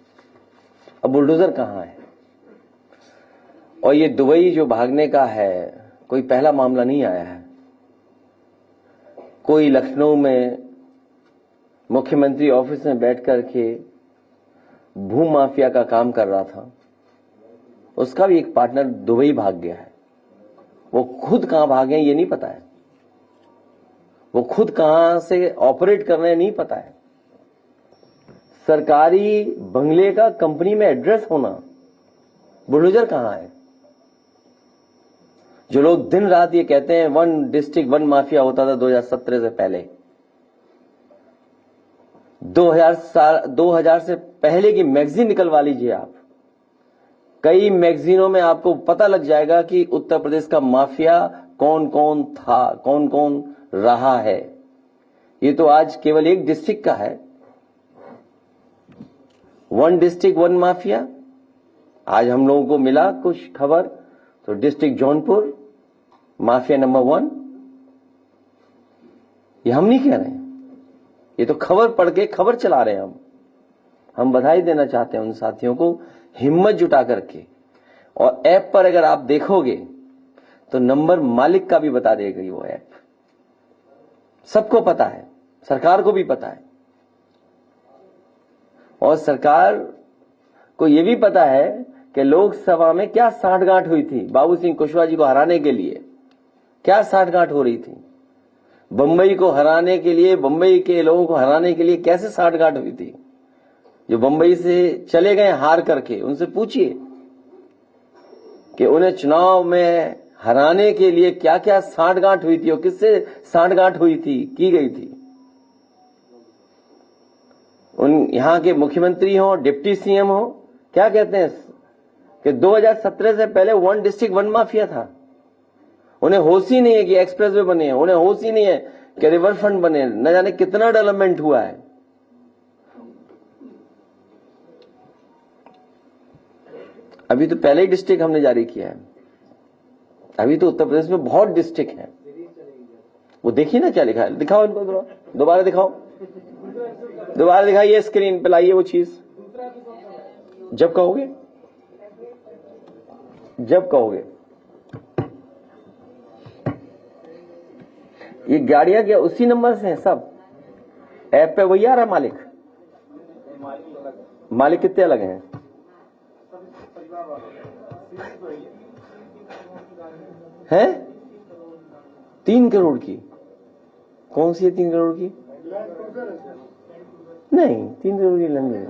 अब बुलडोजर कहां है? और ये दुबई जो भागने का है, कोई पहला मामला नहीं आया है। कोई लखनऊ में मुख्यमंत्री ऑफिस में बैठ करके भू माफिया का काम कर रहा था, उसका भी एक पार्टनर दुबई भाग गया है। वो खुद कहां भागे ये नहीं पता है, वो खुद कहां से ऑपरेट कर रहे हैं नहीं पता है। सरकारी बंगले का कंपनी में एड्रेस होना, बुलडोजर कहां है? जो लोग दिन रात ये कहते हैं 1 डिस्ट्रिक्ट 1 माफिया होता था 2017 से पहले, 2000 से पहले की मैगजीन निकलवा लीजिए आप। कई मैगजीनों में आपको पता लग जाएगा कि उत्तर प्रदेश का माफिया कौन कौन था, कौन कौन रहा है। ये तो आज केवल एक डिस्ट्रिक्ट का है, 1 डिस्ट्रिक्ट 1 माफिया। आज हम लोगों को मिला कुछ खबर, तो डिस्ट्रिक्ट जौनपुर माफिया नंबर 1। ये हम नहीं कह रहे हैं, ये तो खबर पढ़ के खबर चला रहे हैं हम बधाई देना चाहते हैं उन साथियों को हिम्मत जुटा करके। और ऐप पर अगर आप देखोगे तो नंबर मालिक का भी बता देगी वो ऐप। सबको पता है, सरकार को भी पता है, और सरकार को यह भी पता है कि लोकसभा में क्या साठगांठ हुई थी बाबू सिंह कुशवाहा जी को हराने के लिए, क्या साठगांठ हो रही थी बंबई को हराने के लिए, बंबई के लोगों को हराने के लिए कैसे साठगांठ हुई थी। जो बंबई से चले गए हार करके, उनसे पूछिए कि उन्हें चुनाव में हराने के लिए क्या क्या साठगांठ हुई थी और किससे साठगांठ हुई थी, की गई थी। उन यहां के मुख्यमंत्री हो, डिप्टी सीएम हो, क्या कहते हैं कि 2017 से पहले वन डिस्ट्रिक्ट वन माफिया था। उन्हें होश ही नहीं है कि एक्सप्रेसवे बने हैं, उन्हें होश ही नहीं है कि रिवर फ्रंट बने, न जाने कितना डेवलपमेंट हुआ है। अभी तो पहले ही डिस्ट्रिक्ट हमने जारी किया है, अभी तो उत्तर प्रदेश में बहुत डिस्ट्रिक्ट है। वो देखिए ना क्या लिखा है, दिखाओ इनको, दोबारा दिखाओ, दोबारा दिखाइए, स्क्रीन पे लाइए वो चीज। जब कहोगे, जब कहोगे। ये गाड़ियां क्या उसी नंबर से हैं सब? ऐप पे वही आ रहा है मालिक? मालिक कितने अलग हैं? हैं 3 करोड़ की? कौन सी है 3 करोड़ की? नहीं, 3 करोड़ की लंबी।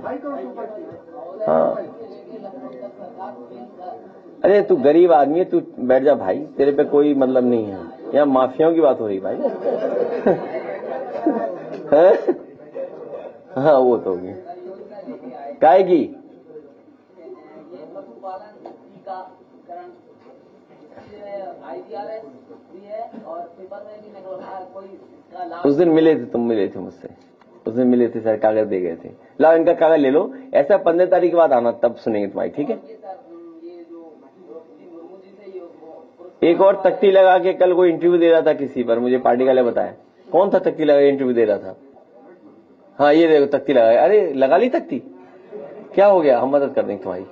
हाँ, अरे तू गरीब आदमी है, तू बैठ जा भाई, तेरे पे कोई मतलब नहीं है। यहाँ माफियाओं की बात हो रही भाई। हाँ वो तो होगी, काय की? उस दिन मिले थे, तुम मिले थे मुझसे, उस दिन मिले थे सर, कागज दे गए थे। लाओ इनका कागज ले लो, ऐसा 15 तारीख के बाद आना, तब सुनेंगे तुम्हारी, ठीक है? एक और तख्ती लगा के कल कोई इंटरव्यू दे रहा था किसी पर, मुझे पार्टी वाले बताया। कौन था तख्ती लगा इंटरव्यू दे रहा था? हाँ ये देखो तख्ती लगा। अरे लगा ली तख्ती, क्या हो गया? हम मदद कर देंगे तुम्हारी।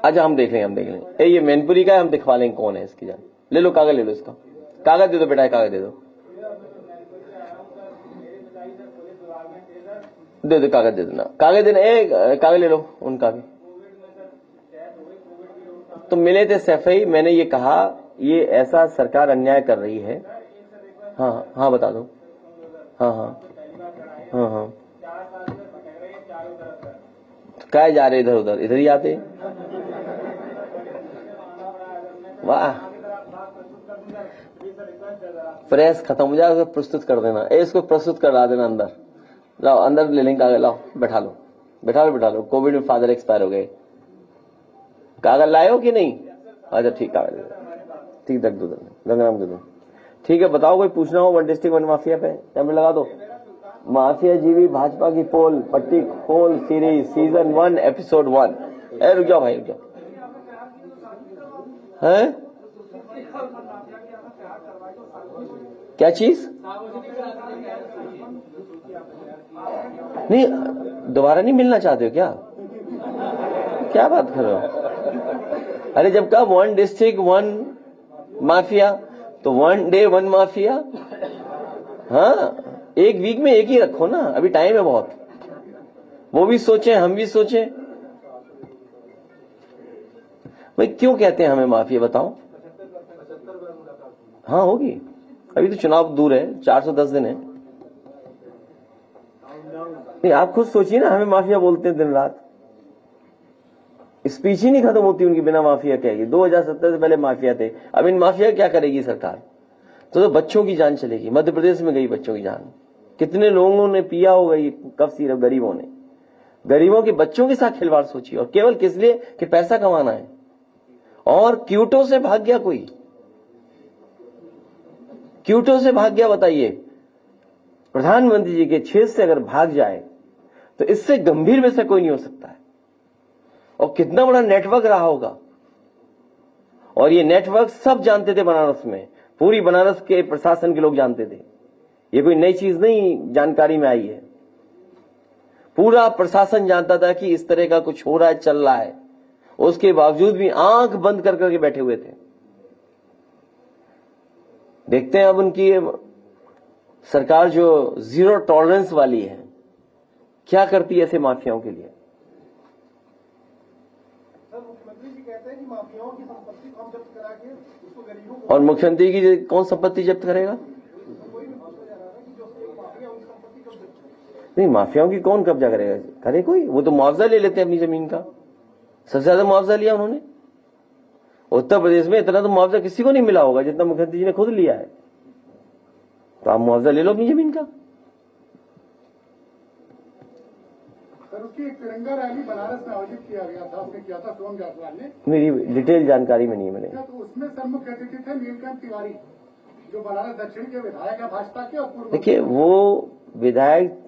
अच्छा हम देख लेंगे, हम देख लेंगे। ये मैनपुरी का है, हम दिखवा लेंगे कौन है इसकी जान। ले लो कागज, ले लो इसका कागज दे दो बेटा, कागज दे दो, दे दो कागज दे देना, कागज देना। कागज ले लो उनका भी। तो मिले थे सैफई, मैंने ये कहा ये ऐसा सरकार अन्याय कर रही है। हाँ हाँ बता दो। हाँ हाँ हाँ हाँ, क्या जा रहे इधर उधर, इधर ही आते। वाह, प्रेस खत्म हो जाएगा, प्रस्तुत कर देना, इसको प्रस्तुत करा देना अंदर। लाओ अंदर ले लेंगे कागज, लाओ बैठा लो, बैठा लो, बैठा लो। कोविड में फादर एक्सपायर हो गए, कागज लाए हो कि नहीं? अच्छा ठीक, कागज ठीक, रख दो गंगाराम दे दो। ठीक है, बताओ कोई पूछना हो वन डिस्ट्रिक्ट वन माफिया पे, कैमरे लगा दो। माफिया जीवी भाजपा की पोल पट्टी खोल सीरीज सीजन 1 एपिसोड 1। रुक जाओ भाई, रुक जाओ। है क्या चीज? नहीं दोबारा नहीं मिलना चाहते हो क्या? क्या बात कर रहे हो? अरे जब कहा 1 डिस्ट्रिक्ट 1 माफिया, तो 1 डे 1 माफिया। हाँ, एक वीक में एक ही रखो ना, अभी टाइम है बहुत। वो भी सोचें, हम भी सोचें। भाई क्यों कहते हैं हमें माफिया, बताओ? हाँ होगी, अभी तो चुनाव दूर है, 410 दिन है। नहीं आप खुद सोचिए ना, हमें माफिया बोलते हैं दिन रात, स्पीच ही नहीं खत्म होती उनकी बिना माफिया कहेगी। 2017 से पहले माफिया थे, अब इन माफिया क्या करेगी सरकार? तो बच्चों की जान चलेगी। मध्य प्रदेश में गई बच्चों की जान, कितने लोगों ने पिया होगा ये कफ सिरप, गरीबों ने, गरीबों के बच्चों के साथ खिलवाड़ सोचिए, और केवल किस लिए कि पैसा कमाना है। और क्यूटो से भाग गया कोई, क्यूटो से भाग गया, बताइए। प्रधानमंत्री जी के क्षेत्र से अगर भाग जाए तो इससे गंभीर विषय कोई नहीं हो सकता है। और कितना बड़ा नेटवर्क रहा होगा, और ये नेटवर्क सब जानते थे बनारस में, पूरी बनारस के प्रशासन के लोग जानते थे। ये कोई नई चीज नहीं जानकारी में आई है, पूरा प्रशासन जानता था कि इस तरह का कुछ हो रहा है, चल रहा है। उसके बावजूद भी आंख बंद कर करके बैठे हुए थे। देखते हैं अब उनकी सरकार जो जीरो टॉलरेंस वाली है क्या करती है ऐसे माफियाओं के लिए। मुख्यमंत्री जी कहते हैं कि माफियाओं की संपत्ति को हम जब्त करा के उसको गरीबों को, और मुख्यमंत्री की कौन संपत्ति जब्त करेगा? नहीं, माफियाओं की कौन कब्जा करेगा? करे कोई? वो तो मुआवजा ले लेते हैं अपनी जमीन का। सबसे ज्यादा मुआवजा लिया उन्होंने उत्तर प्रदेश में। इतना तो मुआवजा किसी को नहीं मिला होगा जितना मुख्यमंत्री जी ने खुद लिया है। तो आप मुआवजा ले लो अपनी जमीन का। सर, उसकी एक तिरंगा रैली बनारस में आयोजित किया गया था, उसने किया था सोहम जायसवाल ने। मेरी डिटेल जानकारी में नहीं मिले। तो उसमें सर मुख्य अतिथि थे नीलकंठ तिवारी, जो बनारस दक्षिण के विधायक है भाजपा के। और पूर्व देखिए, वो विधायक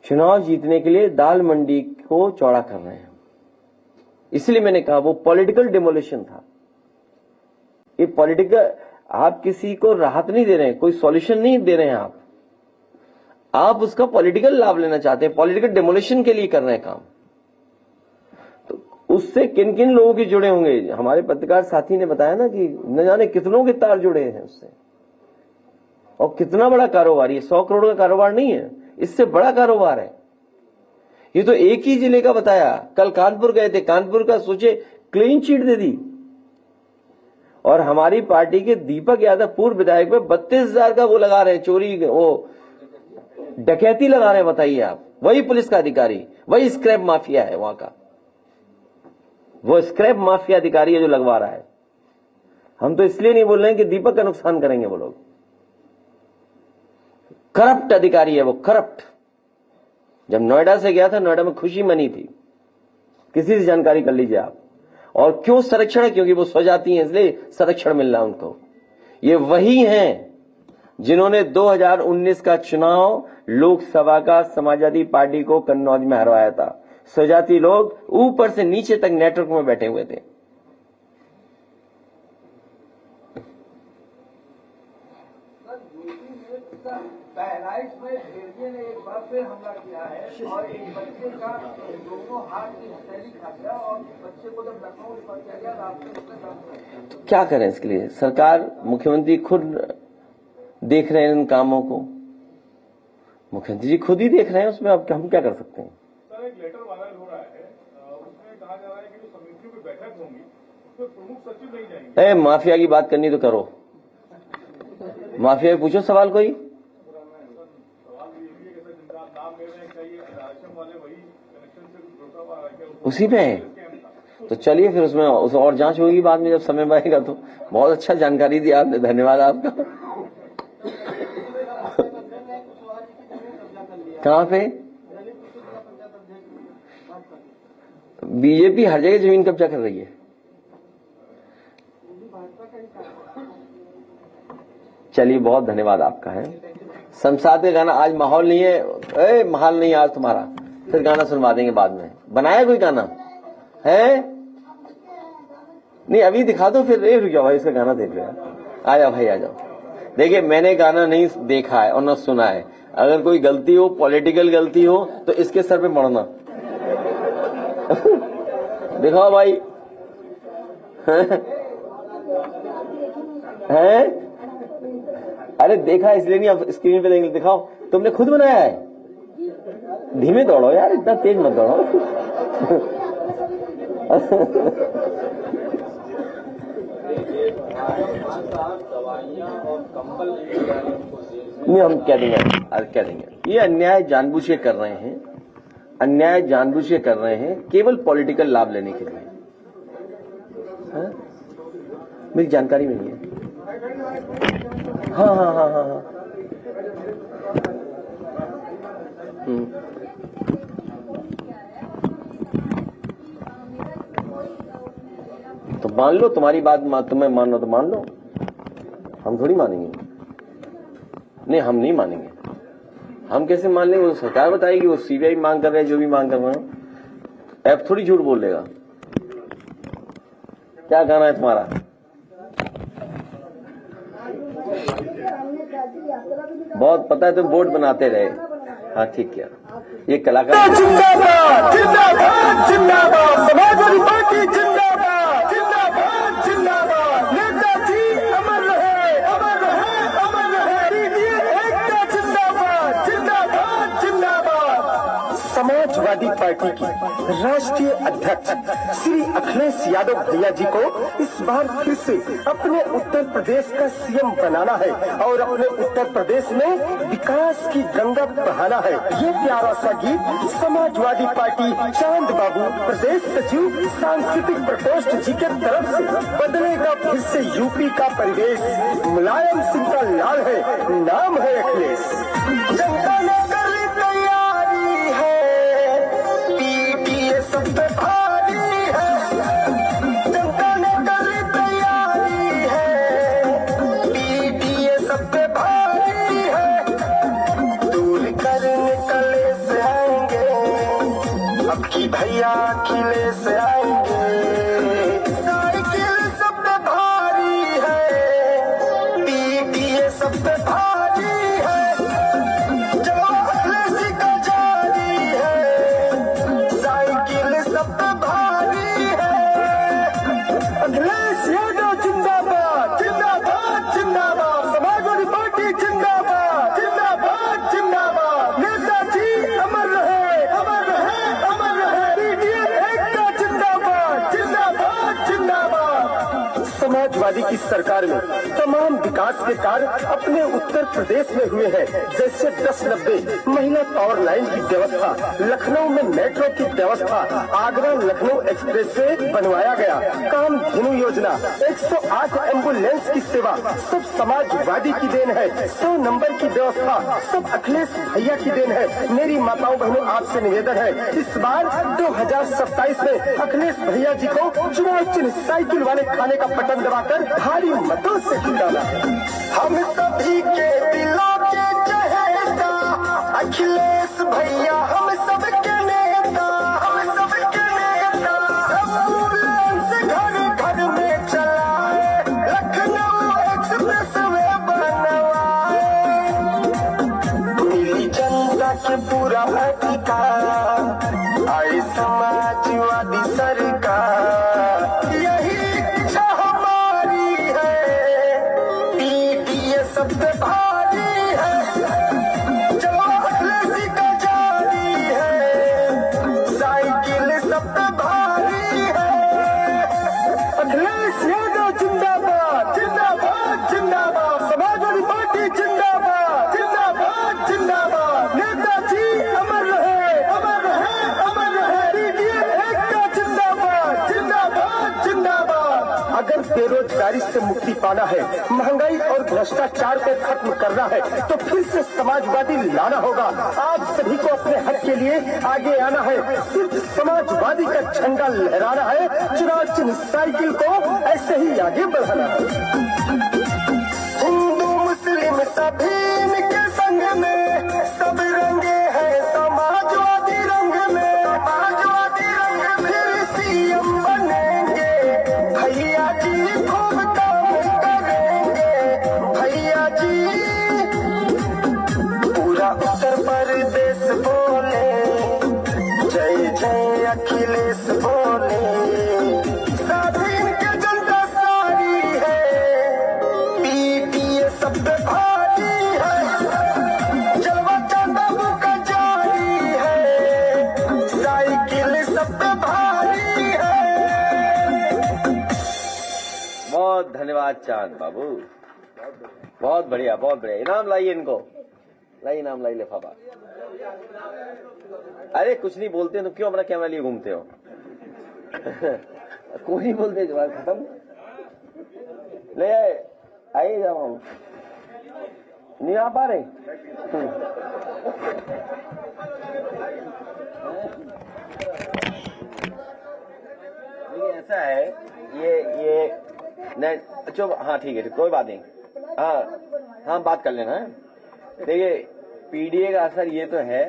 चुनाव जीतने के लिए दाल मंडी को चौड़ा कर रहे हैं, इसलिए मैंने कहा वो पॉलिटिकल डिमोलिशन था। ये पॉलिटिकल, आप किसी को राहत नहीं दे रहे हैं, कोई सॉल्यूशन नहीं दे रहे हैं, आप उसका पॉलिटिकल लाभ लेना चाहते हैं, पॉलिटिकल डिमोलिशन के लिए कर रहे हैं काम। तो उससे किन किन लोगों के जुड़े होंगे? हमारे पत्रकार साथी ने बताया ना कि न जाने कितनों के तार जुड़े हैं उससे, और कितना बड़ा कारोबार। ये 100 करोड़ का कारोबार नहीं है, इससे बड़ा कारोबार है। ये तो एक ही जिले का बताया। कल कानपुर गए थे, कानपुर का सोचे क्लीन चिट दे दी। और हमारी पार्टी के दीपक यादव पूर्व विधायक पे 32,000 का वो लगा रहे हैं, चोरी, वो डकैती लगा रहे हैं। बताइए आप, वही पुलिस का अधिकारी, वही स्क्रैप माफिया है वहां का, वो स्क्रैप माफिया अधिकारी है जो लगवा रहा है। हम तो इसलिए नहीं बोल रहे हैं कि दीपक का नुकसान करेंगे वो लोग। करप्ट अधिकारी है वो, करप्ट। जब नोएडा से गया था, नोएडा में खुशी मनी थी। किसी से जानकारी कर लीजिए आप। और क्यों संरक्षण है? क्योंकि वो स्वजाती हैं, इसलिए संरक्षण मिल रहा है उनको। ये वही हैं जिन्होंने 2019 का चुनाव लोकसभा का समाजवादी पार्टी को कन्नौज में हरवाया था। स्वजाती लोग ऊपर से नीचे तक नेटवर्क में बैठे हुए थे। बहराइच में भेड़िए ने एक बार फिर हमला किया है और एक बच्चे का दोनों हाथ की हथेली खा गया और बच्चे को जब लखनऊ रिफर किया गया रास्ते में। क्या करें इसके लिए? सरकार, मुख्यमंत्री खुद देख रहे हैं इन कामों को। मुख्यमंत्री जी खुद ही देख रहे हैं, उसमें अब हम क्या कर सकते हैं? सर, एक लेटर वायरल हो रहा है, उसमें कहा जा रहा है कि जो समितियों की बैठक होंगी उसमें प्रमुख सचिव नहीं जाएंगे। माफिया की बात करनी तो करो, माफिया से पूछो सवाल कोई। उसी पे है तो चलिए फिर उसमें उस और जांच होगी बाद में जब समय बढ़ेगा। तो बहुत अच्छा जानकारी दी आपने, धन्यवाद आपका। कहाँ पे? बीजेपी हर जगह जमीन कब्जा कर रही है। चलिए, बहुत धन्यवाद आपका है। शमशाद का गाना आज माहौल नहीं है, माहौल नहीं आज तुम्हारा, फिर गाना सुनवा देंगे बाद में। बनाया कोई गाना है? नहीं, अभी दिखा दो फिर। रुक जाओ भाई, इसका गाना देख रहे हैं। आ जाओ भाई, आ जाओ। देखिए, मैंने गाना नहीं देखा है और न सुना है। अगर कोई गलती हो, पॉलिटिकल गलती हो, तो इसके सर पे मरना। दिखाओ भाई। हैं? अरे देखा इसलिए नहीं, अब स्क्रीन पे देंगे। दिखाओ, तुमने खुद बनाया है? धीमे दौड़ो यार, इतना तेज मत दौड़ो। दवाइयाँ और कंबल नहीं, हम कह देंगे ये अन्याय जानबूझ के कर रहे हैं, अन्याय जानबूझ के कर रहे हैं, केवल पॉलिटिकल लाभ लेने के लिए। हाँ? मेरी जानकारी में नहीं है। हाँ हाँ हाँ हाँ हाँ। तो मान लो, तुम्हारी बात तुम्हें मानना तो मान लो, हम थोड़ी मानेंगे। नहीं, हम नहीं मानेंगे। हम कैसे मान लेंगे? वो सरकार बताएगी, वो सीबीआई मांग कर रहे हैं, जो भी मांग कर रहे हैं। ऐप थोड़ी झूठ बोल देगा। क्या गाना है तुम्हारा? बहुत पता है, तुम वोट बनाते रहे। हाँ, ठीक किया। ये कलाकार जिंदाबाद जिंदाबाद जिंदाबाद, समाजवादी पार्टी जिंदाबाद जिंदाबाद जिंदाबाद, नेताजी अमर रहे अमर रहे अमर रहे, एकता जिंदाबाद जिंदाबाद जिंदाबाद। समाजवादी पार्टी की राष्ट्रीय अध्यक्ष श्री अखिलेश यादव भैया जी को इस बार फिर से अपने उत्तर प्रदेश का सीएम बनाना है और अपने उत्तर प्रदेश में विकास की गंगा बहाना है। ये प्यारा सा गीत समाजवादी पार्टी चांद बाबू प्रदेश सचिव सांस्कृतिक प्रकोष्ठ जी के तरफ से बदलेगा फिर से यूपी का परिवेश। मुलायम सिंह का लाल है, नाम है अखिलेश। जनता ने कर ली तैयारी है, पीटीए सब पे भारी है। जनता ने कर ली तैयारी है, पीटीए सब पे भारी है। दूर करने कलेश आएंगे, अब की भैया अखिलेश आएंगे। साइकिल सब पे भारी है, पीटीए सब पे भारी है। जो अखिलेश का जारी है, साइकिल सब पे भारी है। अखिलेश यादव जिंदाबाद, जिंदाबाद, जिंदाबाद। समाजवादी पार्टी जिंदाबाद, जिंदाबाद, जिंदाबाद। नेताजी अमर रहे, अमर रहे, अमर रहे। पीटीए एकता जिंदाबाद, जिंदाबाद, जिंदाबाद। समाजवादी की सरकार में तमाम विकास के कार्य अपने उत्तर प्रदेश में हुए हैं, जैसे 1090 महिला पावर लाइन की व्यवस्था, लखनऊ में मेट्रो की व्यवस्था, आगरा लखनऊ एक्सप्रेसवे बनवाया गया, कामधेनु योजना, 108 एम्बुलेंस की सेवा सब समाजवादी की देन है। 100 नंबर की व्यवस्था सब अखिलेश भैया की देन है। मेरी माताओं बहनों आपसे निवेदन है, इस बार 2027 में अखिलेश भैया जी को चुनाव चिन्ह साइकिल वाले खाने का बटन दबाकर भारी मतों से जिताना है। हम सभी के दिलों के चहेता अखिलेश भैया, हम सबके नेता, हम सबके नेता। एम्बुलेंस घर घर में चलाए, लखनऊ एक्सप्रेसवे बनवाए। मिली जनता के पूरा अधिकार, आई समाजवादी सरकार। यही इच्छा हमारी है, पीटीए सब पे भारी है। जो अखिलेश का जारी है, साइकिल सब पे भारी है। अखिलेश यादव जिंदाबाद, जिंदाबाद, जिंदाबाद। समाजवादी पार्टी जिंदाबाद, जिंदाबाद, जिंदाबाद। नेताजी अमर रहे, अमर रहे, अमर रहे। पीटीए एकता जिंदाबाद, जिंदाबाद, जिंदाबाद। अगर बेरोजगारी से मुक्ति पाना है, महंगाई और भ्रष्टाचार को खत्म करना है, तो फिर से समाजवादी लाना होगा। आप सभी को अपने हक के लिए आगे आना है, सिर्फ समाजवादी का झंडा लहराना है। चुनाव चिन्ह साइकिल को ऐसे ही आगे बढ़ाना है। हिंदू मुस्लिम सभी इनके संग में, सब रंगे हैं समाजवादी रंग में, समाजवादी रंग में। फिर सीएम बनेंगे भैया जी, खूब काम करेंगे भैया जी। पूरा उत्तर प्रदेश बोले, जय जय अखिलेश बोले। साथी इनके जनता सारी है, पीटीए सब पे भारी है। जलवा चांदाबू का जारी है, साइकिल सब पे भारी है। बहुत धन्यवाद चांद बाबू, बहुत बढ़िया, बहुत बढ़िया। इनाम लाइए इनको, लाइए इनाम, लाइए लिफाफा। अरे कुछ नहीं बोलते तो क्यों अपना कैमरा लिए घूमते हो? कोई नहीं बोलते, जवाब खत्म। ले आइए, जाओ, हम नहीं आ पा रहे। ऐसा है, ये नहीं, चुप, हाँ ठीक है, कोई बात नहीं। हाँ बात कर लेना है। देखिए, पीडीए का असर ये तो है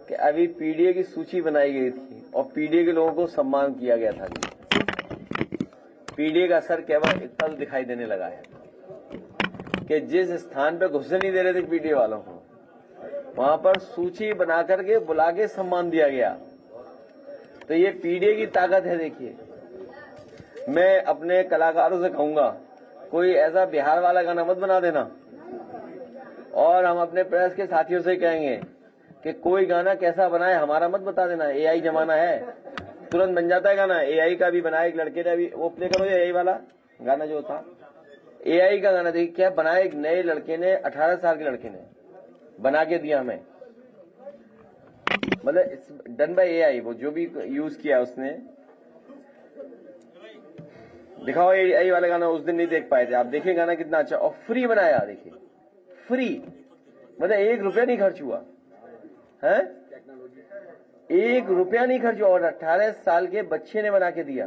कि अभी पीडीए की सूची बनाई गई थी और पीडीए के लोगों को सम्मान किया गया था। पीडीए का असर केवल इतना दिखाई देने लगा है कि जिस स्थान पे घुसने नहीं दे रहे थे पीडीए वालों को, वहां पर सूची बना करके बुला के सम्मान दिया गया। तो ये पीडीए की ताकत है। देखिए, मैं अपने कलाकारों से कहूंगा, कोई ऐसा बिहार वाला गाना मत बना देना। और हम अपने प्रेस के साथियों से कहेंगे कि कोई गाना कैसा बनाए, हमारा मत बता देना। एआई जमाना है, तुरंत बन जाता है गाना। एआई का भी बनाया एक लड़के ने, अभी वो प्ले करो एआई वाला गाना जो था, एआई का गाना देखिए क्या बनाया एक नए लड़के ने, 18 साल के लड़के ने बना के दिया हमें। मतलब डन बाय एआई, वो जो भी यूज किया उसने। दिखाओ एआई वाला गाना, उस दिन नहीं देख पाए थे, आप देखिए गाना कितना अच्छा, और फ्री बनाया। देखिए फ्री, मतलब 1 रुपया नहीं खर्च हुआ है, 1 रुपया नहीं खर्च हुआ, और 18 साल के बच्चे ने बना के दिया।